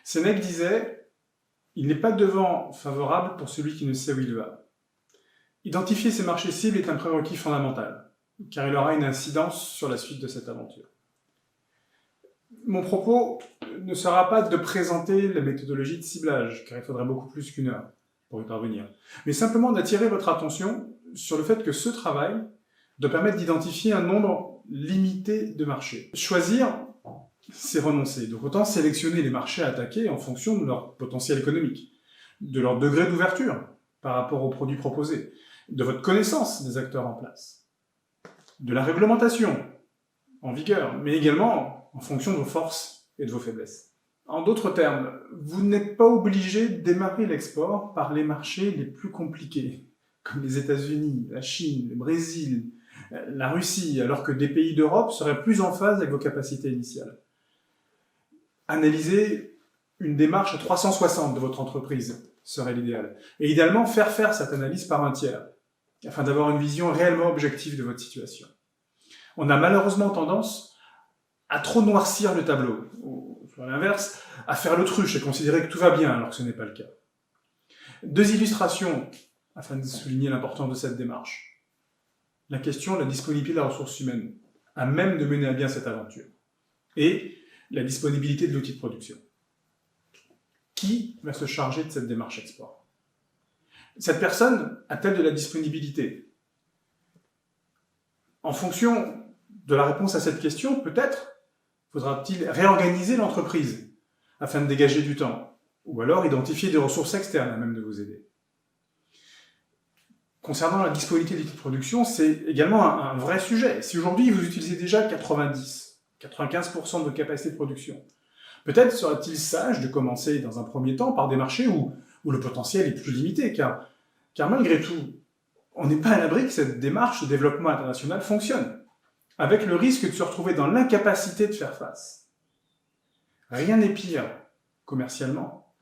Sénèque disait « Il n'est pas de vent favorable pour celui qui ne sait où il va ». Identifier ses marchés cibles est un prérequis fondamental, car il aura une incidence sur la suite de cette aventure. Mon propos ne sera pas de présenter la méthodologie de ciblage, car il faudrait beaucoup plus qu'une heure pour y parvenir, mais simplement d'attirer votre attention sur le fait que ce travail doit permettre d'identifier un nombre limité de marchés. Choisir, c'est renoncer. Donc autant sélectionner les marchés à attaquer en fonction de leur potentiel économique, de leur degré d'ouverture par rapport aux produits proposés, de votre connaissance des acteurs en place, de la réglementation en vigueur, mais également en fonction de vos forces et de vos faiblesses. En d'autres termes, vous n'êtes pas obligé de démarrer l'export par les marchés les plus compliqués, comme les États-Unis, la Chine, le Brésil, la Russie, alors que des pays d'Europe seraient plus en phase avec vos capacités initiales. Analyser une démarche à 360 de votre entreprise serait l'idéal. Et idéalement, faire cette analyse par un tiers, afin d'avoir une vision réellement objective de votre situation. On a malheureusement tendance à trop noircir le tableau, ou à l'inverse, à faire l'autruche et considérer que tout va bien alors que ce n'est pas le cas. Deux illustrations afin de souligner l'importance de cette démarche. La question de la disponibilité de la ressource humaine, à même de mener à bien cette aventure, et la disponibilité de l'outil de production. Qui va se charger de cette démarche export? Cette personne a-t-elle de la disponibilité? En fonction de la réponse à cette question, peut-être faudra-t-il réorganiser l'entreprise afin de dégager du temps, ou alors identifier des ressources externes à même de vous aider. Concernant la disponibilité de production, c'est également un vrai sujet. Si aujourd'hui vous utilisez déjà 95% de vos capacités de production, peut-être sera-t-il sage de commencer dans un premier temps par des marchés où le potentiel est plus limité, car malgré tout, on n'est pas à l'abri que cette démarche de développement international fonctionne, avec le risque de se retrouver dans l'incapacité de faire face. Rien n'est pire, commercialement,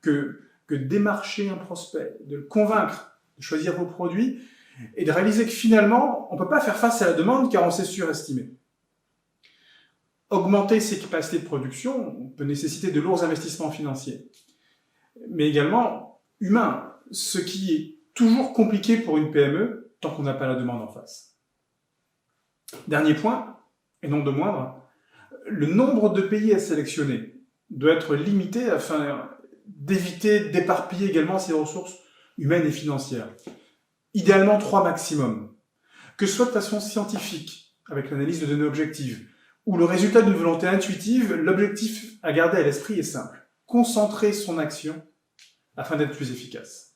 que démarcher un prospect, de le convaincre de choisir vos produits, et de réaliser que finalement, on ne peut pas faire face à la demande car on s'est surestimé. Augmenter ses capacités de production peut nécessiter de lourds investissements financiers, mais également humains, ce qui est toujours compliqué pour une PME tant qu'on n'a pas la demande en face. Dernier point, et non de moindre, le nombre de pays à sélectionner doit être limité afin d'éviter d'éparpiller également ses ressources humaines et financières. Idéalement 3 maximum. Que ce soit de façon scientifique, avec l'analyse de données objectives, ou le résultat d'une volonté intuitive, l'objectif à garder à l'esprit est simple. Concentrer son action afin d'être plus efficace.